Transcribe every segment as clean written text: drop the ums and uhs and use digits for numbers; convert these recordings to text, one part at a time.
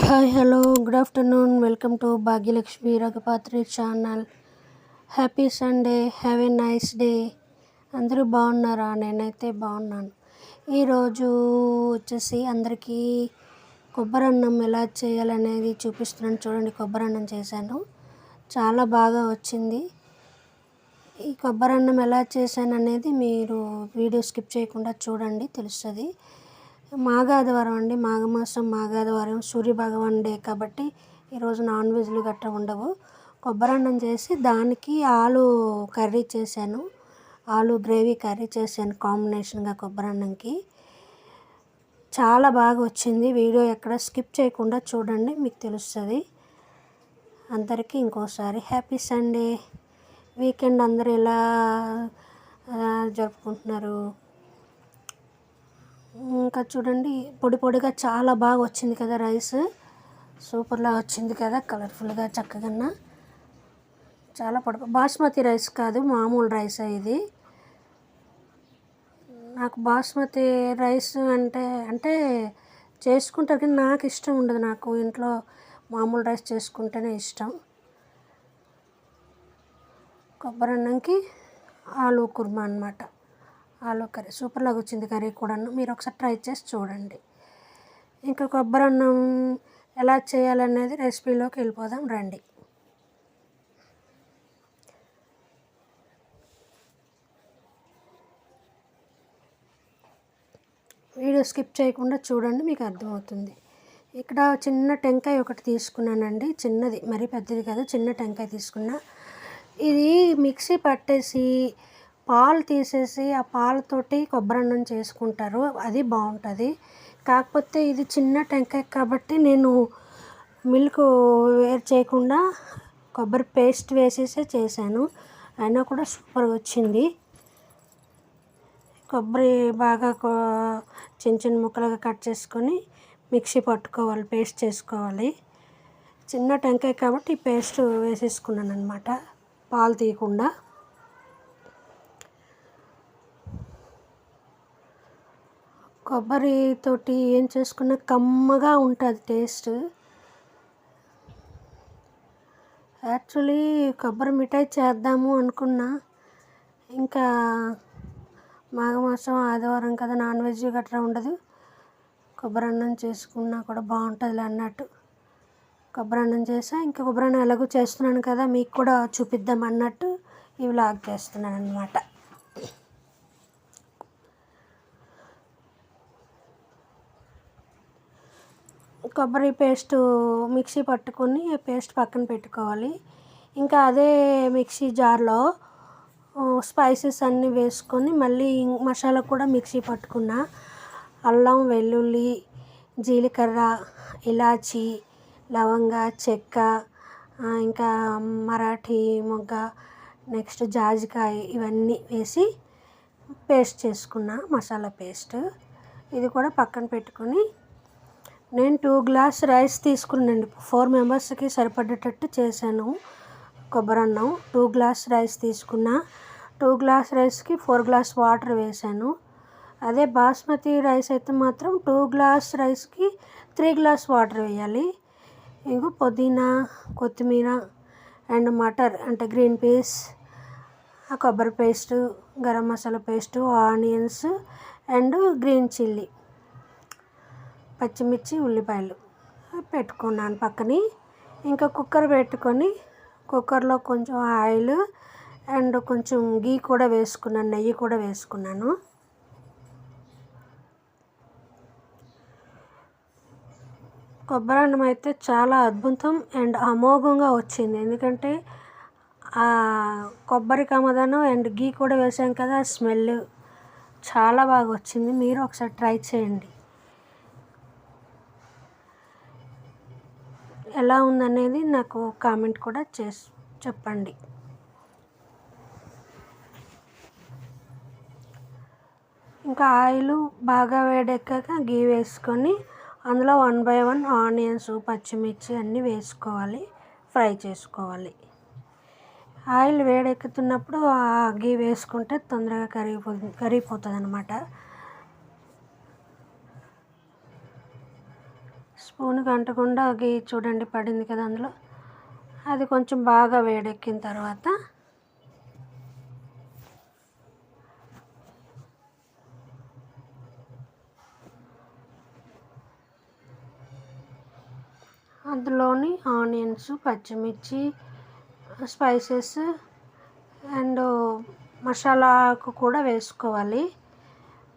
Hi hello good afternoon welcome to Bhagyalakshmi Raghupatri channel. Happy Sunday, have a nice day. అందరూ బాగున్నారా? నేనైతే బాగున్నాను. ఈరోజు వచ్చేసి అందరికీ కొబ్బరి అన్నం ఎలా చేయాలనేది చూపిస్తున్నాను. చూడండి, కొబ్బరి అన్నం చేశాను, చాలా బాగా వచ్చింది. ఈ కొబ్బరి అన్నం ఎలా చేశాను అనేది మీరు వీడియో స్కిప్ చేయకుండా చూడండి, తెలుస్తుంది. మాఘాదివారం అండి, మాఘమాసం మాఘాదివారం, సూర్యభగవాన్ డే కాబట్టి ఈరోజు నాన్ వెజ్లు గట్రా ఉండవు. కొబ్బరి అన్నం చేసి దానికి ఆలు కర్రీ చేశాను, ఆలు గ్రేవీ కర్రీ చేశాను కాంబినేషన్గా కొబ్బరి అన్నంకి. చాలా బాగా వచ్చింది. వీడియో ఎక్కడ స్కిప్ చేయకుండా చూడండి, మీకు తెలుస్తుంది. అందరికీ ఇంకోసారి హ్యాపీ సండే. వీకెండ్ అందరూ ఎలా జరుపుకుంటున్నారు? ఇంకా చూడండి, పొడి పొడిగా చాలా బాగా వచ్చింది కదా, రైస్ సూపర్లా వచ్చింది కదా, కలర్ఫుల్గా చక్కగా. చాలా పొడి, బాస్మతి రైస్ కాదు, మామూలు రైస్ ఇది. నాకు బాస్మతి రైస్ అంటే చేసుకుంటారు కానీ నాకు ఇష్టం ఉండదు. నాకు ఇంట్లో మామూలు రైస్ చేసుకుంటేనే ఇష్టం. కొబ్బరి అన్నంకి ఆలు కుర్మా అన్నమాట, ఆలు కర్రీ సూపర్లాగా వచ్చింది. కర్రీ కూడాను మీరు ఒకసారి ట్రై చేసి చూడండి. ఇంకా కొబ్బరి అన్నం ఎలా చేయాలనేది రెసిపీలోకి వెళ్ళిపోదాం రండి. వీడియో స్కిప్ చేయకుండా చూడండి, మీకు అర్థమవుతుంది. ఇక్కడ చిన్న టెంకాయ ఒకటి తీసుకున్నానండి, చిన్నది, మరీ పెద్దది కాదు, చిన్న టెంకాయ తీసుకున్నా. ఇది మిక్సీ పట్టేసి పాలు తీసేసి ఆ పాలతోటి కొబ్బరి అన్నం చేసుకుంటారు, అది బాగుంటుంది. కాకపోతే ఇది చిన్న టెంకాయ కాబట్టి నేను మిల్క్ వేరు చేయకుండా కొబ్బరి పేస్ట్ వేసేసే చేశాను, అయినా కూడా సూపర్గా వచ్చింది. కొబ్బరి బాగా చిన్న చిన్న ముక్కలుగా కట్ చేసుకొని మిక్సీ పట్టుకోవాలి, పేస్ట్ చేసుకోవాలి. చిన్న టెంకాయ కాబట్టి ఈ పేస్ట్ వేసేసుకున్నాను అనమాట, పాలు తీయకుండా. కొబ్బరి తోటి ఏం చేసుకున్నా కమ్మగా ఉంటుంది టేస్ట్. యాక్చువల్లీ కొబ్బరి మిఠాయి చేద్దాము అనుకున్నా, ఇంకా మాఘమాసం ఆదివారం కదా, నాన్ వెజ్ గట్రా ఉండదు, కొబ్బరి అన్నం చేసుకున్నా కూడా బాగుంటుంది అన్నట్టు కొబ్బరి అన్నం చేసా. ఇంకా కొబ్బరి అన్నం ఎలాగో చేస్తున్నాను కదా, మీకు కూడా చూపిద్దాం అన్నట్టు ఈ వ్లాగ్ చేస్తున్నాను అన్నమాట. కొబ్బరి పేస్ట్ మిక్సీ పట్టుకొని పేస్ట్ పక్కన పెట్టుకోవాలి. ఇంకా అదే మిక్సీ జార్లో స్పైసెస్ అన్నీ వేసుకొని మళ్ళీ మసాలా కూడా మిక్సీ పట్టుకున్న. అల్లం, వెల్లుల్లి, జీలకర్ర, ఇలాచి, లవంగ, చెక్క, ఇంకా మరాఠీ మొగ్గ, నెక్స్ట్ జాజికాయ, ఇవన్నీ వేసి పేస్ట్ చేసుకున్న, మసాలా పేస్ట్. ఇది కూడా పక్కన పెట్టుకొని నేను 2 గ్లాస్ రైస్ తీసుకున్నానండి, 4 మెంబర్స్కి సరిపడేటట్టు చేశాను కొబ్బరి అన్నం. 2 గ్లాస్ రైస్ తీసుకున్న, 2 గ్లాస్ రైస్కి 4 గ్లాస్ వాటర్ వేసాను. అదే బాస్మతి రైస్ అయితే మాత్రం 2 గ్లాస్ రైస్కి 3 గ్లాస్ వాటర్ వేయాలి. ఇంకో పుదీనా, కొత్తిమీర అండ్ మటర్ అంటే గ్రీన్ పీస్, కొబ్బరి paste, garam masala paste, onions and green chilli, పచ్చిమిర్చి, ఉల్లిపాయలు పెట్టుకున్నాను పక్కని. ఇంకా కుక్కర్ పెట్టుకొని కుక్కర్లో కొంచెం ఆయిల్ అండ్ కొంచెం గీ కూడా వేసుకున్నాను, నెయ్యి కూడా వేసుకున్నాను. కొబ్బరి అన్నం అయితే చాలా అద్భుతం అండ్ అమోఘంగా వచ్చింది, ఎందుకంటే కొబ్బరి కమదనం అండ్ గీ కూడా వేసాం కదా, స్మెల్ చాలా బాగా వచ్చింది. మీరు ఒకసారి ట్రై చేయండి, ఎలా ఉందనేది నాకు కామెంట్ కూడా చేసి చెప్పండి. ఇంకా ఆయిల్ బాగా వేడెక్కాక గీ వేసుకొని అందులో 1 by 1 ఆనియన్స్, పచ్చిమిర్చి అన్నీ వేసుకోవాలి, ఫ్రై చేసుకోవాలి. ఆయిల్ వేడెక్కుతున్నప్పుడు ఆ గీ వేసుకుంటే తొందరగా కరిగిపోతుంది అన్నమాట. స్పూన్కి అంటకుండా గీ చూడండి పడింది కదా అందులో. అది కొంచెం బాగా వేడెక్కిన తర్వాత అందులోని ఆనియన్స్, పచ్చిమిర్చి, స్పైసెస్ అండ్ మసాలాకు కూడా వేసుకోవాలి.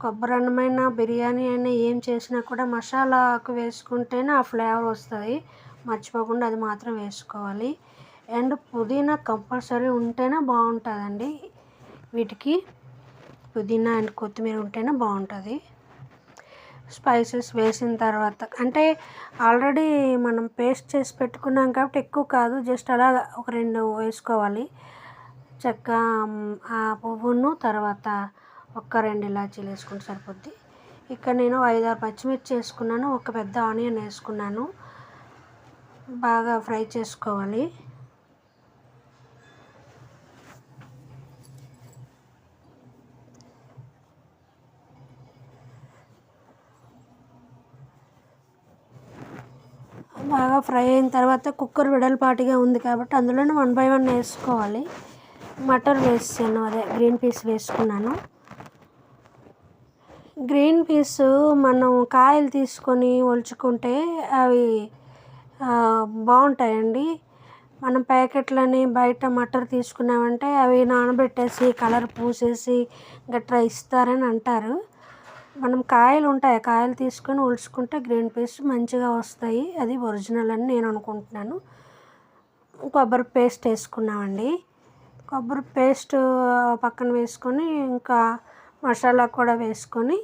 కొబ్బరి అన్నమైనా బిర్యానీ అయినా ఏం చేసినా కూడా మసాలాకు వేసుకుంటేనే ఆ ఫ్లేవర్ వస్తుంది. మర్చిపోకుండా అది మాత్రం వేసుకోవాలి. అండ్ పుదీనా కంపల్సరీ ఉంటేనే బాగుంటుందండి. వీటికి పుదీనా అండ్ కొత్తిమీర ఉంటేనే బాగుంటుంది. స్పైసెస్ వేసిన తర్వాత అంటే ఆల్రెడీ మనం పేస్ట్ చేసి పెట్టుకున్నాం కాబట్టి ఎక్కువ కాదు, జస్ట్ అలా ఒక 2 వేసుకోవాలి. చెక్క, ఆ పువ్వును, తర్వాత ఒక 2 ఇలాచీలు వేసుకుంటే సరిపోద్ది. ఇక్కడ నేను 5-6 పచ్చిమిర్చి వేసుకున్నాను, ఒక పెద్ద ఆనియన్ వేసుకున్నాను. బాగా ఫ్రై చేసుకోవాలి. బాగా ఫ్రై అయిన తర్వాత కుక్కర్ వెడల్పాటిగా ఉంది కాబట్టి అందులోనే 1 by 1 వేసుకోవాలి. మటర్ వేసాను, అదే గ్రీన్ పీస్ వేసుకున్నాను. గ్రీన్ పీస్ మనం కాయలు తీసుకొని ఒలుచుకుంటే అవి బాగుంటాయండి. మనం ప్యాకెట్లని బయట మటర్ తీసుకున్నామంటే అవి నానబెట్టేసి కలర్ పూసేసి గట్రా ఇస్తారని అంటారు. మనం కాయలు ఉంటాయి, కాయలు తీసుకొని ఒలుచుకుంటే గ్రీన్ పీస్ మంచిగా వస్తాయి. అది ఒరిజినల్ అని నేను అనుకుంటున్నాను. కొబ్బరి పేస్ట్ వేసుకున్నామండి. కొబ్బరి పేస్ట్ పక్కన వేసుకొని ఇంకా మసాలా కూడా వేసుకొని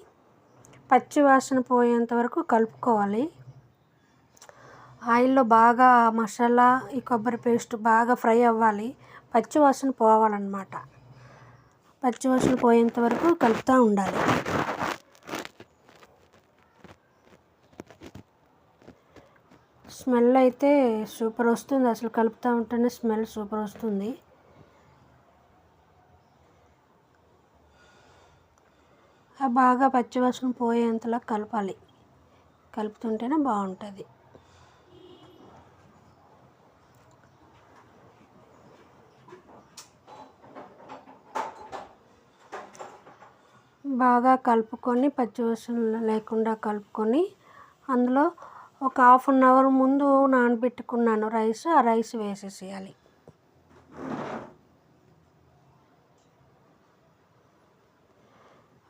పచ్చి వాసన పోయేంత వరకు కలుపుకోవాలి. ఆయిల్లో బాగా మసాలా, ఈ కొబ్బరి పేస్ట్ బాగా ఫ్రై అవ్వాలి, పచ్చి వాసన పోవాలన్నమాట. పచ్చి వాసన పోయేంత వరకు కలుపుతూ ఉండాలి. స్మెల్ అయితే సూపర్ వస్తుంది, అసలు కలుపుతూ ఉంటేనే స్మెల్ సూపర్ వస్తుంది. బాగా పచ్చివాసన పోయేంతలా కలపాలి, కలుపుతుంటేనే బాగుంటుంది. బాగా కలుపుకొని పచ్చివాసన లేకుండా కలుపుకొని అందులో ఒక 1/2 hour ముందు నానబెట్టుకున్నాను రైస్, ఆ రైస్ వేసేసేయాలి.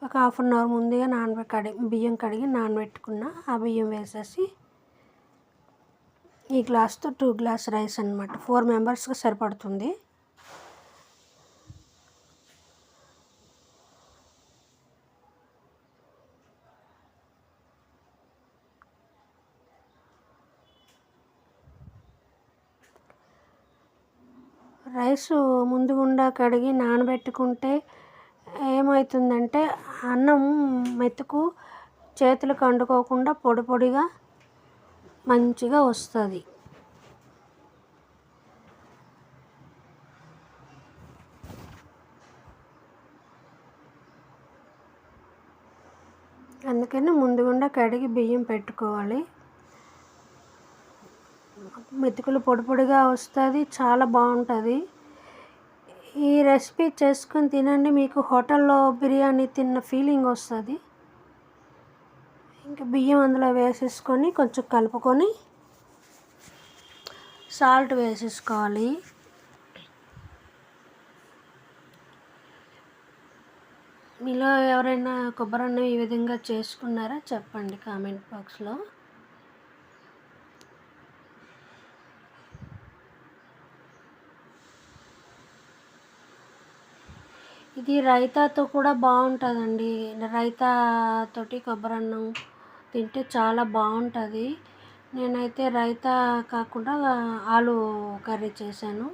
ఒక 1/2 hour ముందుగా బియ్యం కడిగి నానబెట్టుకున్న ఆ బియ్యం వేసేసి ఈ గ్లాస్తో 2 గ్లాస్ రైస్ అన్నమాట. 4 మెంబర్స్కి సరిపడుతుంది. రైస్ ముందుగుండా కడిగి నానబెట్టుకుంటే ఏమవుతుందంటే అన్నం మెతుకు చేతులకు అంటుకోకుండా పొడి పొడిగా మంచిగా వస్తుంది. అందుకని ముందుగుండా కడిగి బియ్యం పెట్టుకోవాలి. మెతుకులు పొడి పొడిగా వస్తుంది, చాలా బాగుంటుంది. ఈ రెసిపీ చేసుకొని తినండి, మీకు హోటల్లో బిర్యానీ తిన్న ఫీలింగ్ వస్తుంది. ఇంకా బియ్యం అందులో వేసేసుకొని కొంచెం కలుపుకొని సాల్ట్ వేసేసుకోవాలి. మీలో ఎవరైనా కొబ్బరి అన్నం ఈ విధంగా చేసుకున్నారా చెప్పండి కామెంట్ బాక్స్లో. ఇది రైతాతో కూడా బాగుంటుందండి. రైతా తోటి కొబ్బరి అన్నం తింటే చాలా బాగుంటుంది. నేనైతే రైతా కాకుండా ఆలు కర్రీ చేశాను.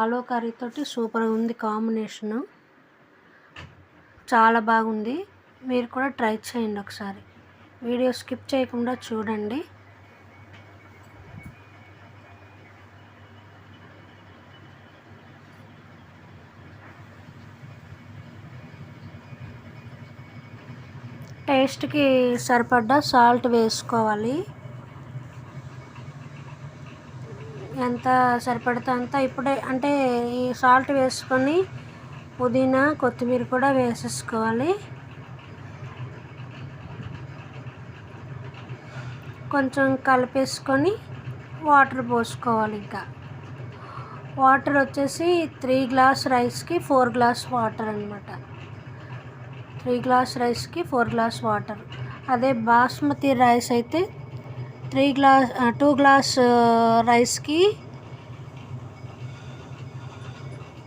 ఆలు కర్రీతోటి సూపర్గా ఉంది కాంబినేషను, చాలా బాగుంది. మీరు కూడా ట్రై చేయండి ఒకసారి. వీడియో స్కిప్ చేయకుండా చూడండి. టేస్ట్కి సరిపడ్డ సాల్ట్ వేసుకోవాలి. ఎంత సరిపడితే అంత. ఇప్పుడే అంటే ఈ సాల్ట్ వేసుకొని పుదీనా కొత్తిమీర కూడా వేసేసుకోవాలి. కొంచెం కలిపేసుకొని వాటర్ పోసుకోవాలి. ఇంకా వాటర్ వచ్చేసి 3 గ్లాస్ రైస్కి 4 గ్లాస్ వాటర్ అనమాట. 3 గ్లాస్ రైస్కి 4 గ్లాస్ వాటర్. అదే బాస్మతి రైస్ అయితే 2 గ్లాస్ రైస్కి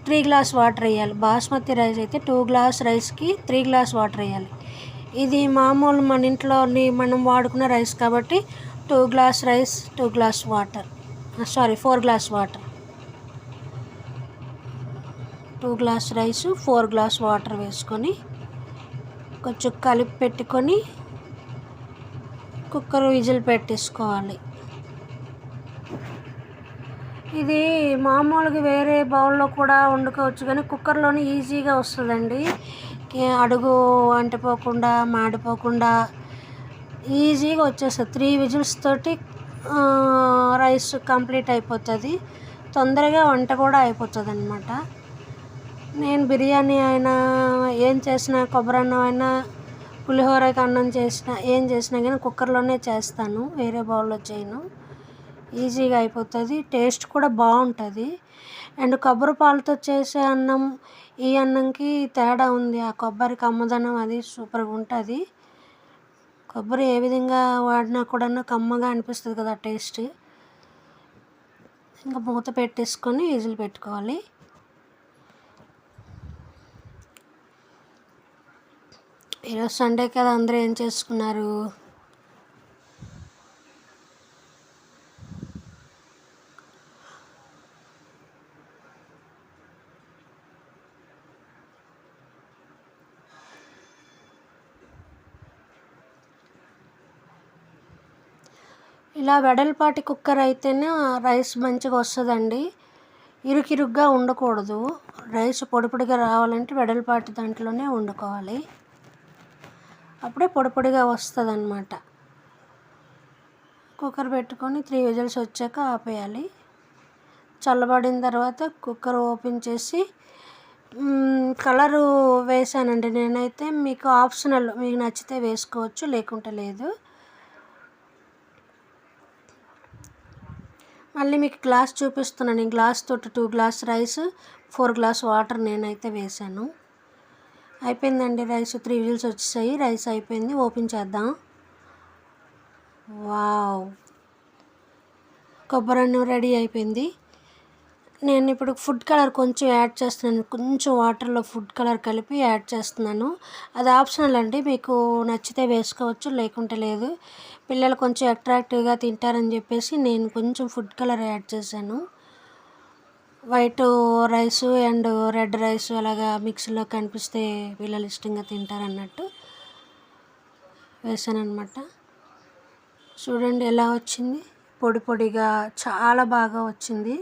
3 గ్లాస్ వాటర్ వేయాలి. బాస్మతి రైస్ అయితే 2 గ్లాస్ రైస్కి 3 గ్లాస్ వాటర్ వేయాలి. ఇది మామూలు మన ఇంట్లోని మనం వాడుకునే రైస్ కాబట్టి 2 glass rice 2 glass water, 4 glass water. 2 glass rice 4 glass water వేసుకొని కొంచెం కలిపి పెట్టుకొని కుక్కర్ విజిల్ పెట్టేసుకోవాలి. ఇది మామూలుగా వేరే బౌల్లో కూడా వండుకోవచ్చు, కానీ కుక్కర్లోనే ఈజీగా వస్తుందండి. అడుగు అంటిపోకుండా మాడిపోకుండా ఈజీగా వచ్చేస్తుంది. 3 విజిల్స్ తోటి రైస్ కంప్లీట్ అయిపోతుంది. తొందరగా వంట కూడా అయిపోతుంది అన్నమాట. నేను బిర్యానీ అయినా ఏం చేసినా, కొబ్బరి అన్నం అయినా, పులిహోరకి అన్నం చేసినా, ఏం చేసినా కానీ కుక్కర్లోనే చేస్తాను, వేరే బౌల్లో చేయను. ఈజీగా అయిపోతుంది, టేస్ట్ కూడా బాగుంటుంది. అండ్ కొబ్బరి పాలతో చేసే అన్నం ఈ అన్నంకి తేడా ఉంది. ఆ కొబ్బరి కమ్మదనం అది సూపర్గా ఉంటుంది. కొబ్బరి ఏ విధంగా వాడినా కూడా కమ్మగా అనిపిస్తుంది కదా టేస్ట్. ఇంకా మూత పెట్టేసుకొని విజిల్ పెట్టుకోవాలి. ఈరోజు సండే కదా, అందరూ ఏం చేసుకున్నారు? ఇలా వెడల్పాటి కుక్కర్ అయితేనే రైస్ మంచిగా వస్తుందండి. ఇరుకిరుగ్గా ఉండకూడదు. రైస్ పొడి పొడిగా రావాలంటే వెడల్పాటి దాంట్లోనే వండుకోవాలి, అప్పుడే పొడి పొడిగా వస్తుంది అన్నమాట. కుక్కర్ పెట్టుకొని 3 విజిల్స్ వచ్చాక ఆపేయాలి. చల్లబడిన తర్వాత కుక్కర్ ఓపెన్ చేసి కలరు వేసానండి నేనైతే. మీకు ఆప్షనల్, మీకు నచ్చితే వేసుకోవచ్చు, లేకుంటే లేదు. మళ్ళీ మీకు గ్లాస్ చూపిస్తున్నాను. ఈ గ్లాస్ తోటి 2 గ్లాస్ రైస్ 4 గ్లాస్ వాటర్ నేనైతే వేసాను. అయిపోయిందండి రైస్. 3 విజిల్స్ వచ్చేసాయి, రైస్ అయిపోయింది. ఓపెన్ చేద్దాం. వావ్, కొబ్బరి అన్నం రెడీ అయిపోయింది. నేను ఇప్పుడు ఫుడ్ కలర్ కొంచెం యాడ్ చేస్తున్నాను. కొంచెం వాటర్లో ఫుడ్ కలర్ కలిపి యాడ్ చేస్తున్నాను. అది ఆప్షనల్ అండి, మీకు నచ్చితే వేసుకోవచ్చు, లేకుంటే లేదు. పిల్లలు కొంచెం అట్రాక్టివ్గా తింటారని చెప్పేసి నేను కొంచెం ఫుడ్ కలర్ యాడ్ చేశాను. White rice and red rice అలాగా మిక్సీలో కనిపిస్తే పిల్లలు ఇష్టంగా తింటారన్నట్టు వేసాను అనమాట. చూడండి ఎలా వచ్చింది, పొడి పొడిగా చాలా బాగా వచ్చింది.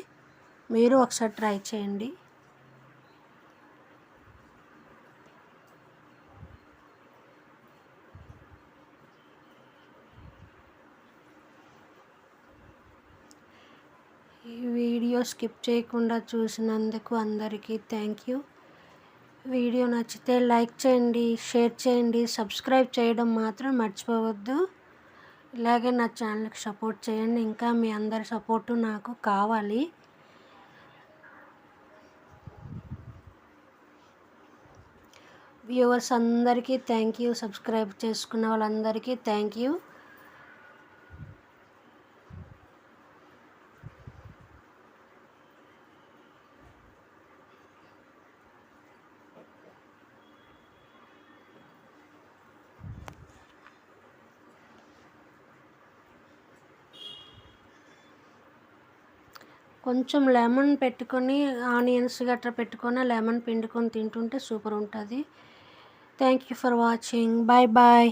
మీరు ఒకసారి ట్రై చేయండి. ఈ వీడియో స్కిప్ చేయకుండా చూసినందుకు అందరికీ థ్యాంక్ యూ. వీడియో నచ్చితే లైక్ చేయండి, షేర్ చేయండి, సబ్స్క్రైబ్ చేయడం మాత్రం మర్చిపోవద్దు. ఇలాగే నా ఛానల్కి సపోర్ట్ చేయండి. ఇంకా మీ అందరి సపోర్టు నాకు కావాలి. వ్యూవర్స్ అందరికీ థ్యాంక్ యూ, సబ్స్క్రైబ్ చేసుకున్న వాళ్ళందరికీ థ్యాంక్ యూ. కొంచెం లెమన్ పెట్టుకొని, ఆనియన్స్ గట్రా పెట్టుకొని లెమన్ పిండుకొని తింటుంటే సూపర్ ఉంటుంది. Thank you for watching. Bye bye.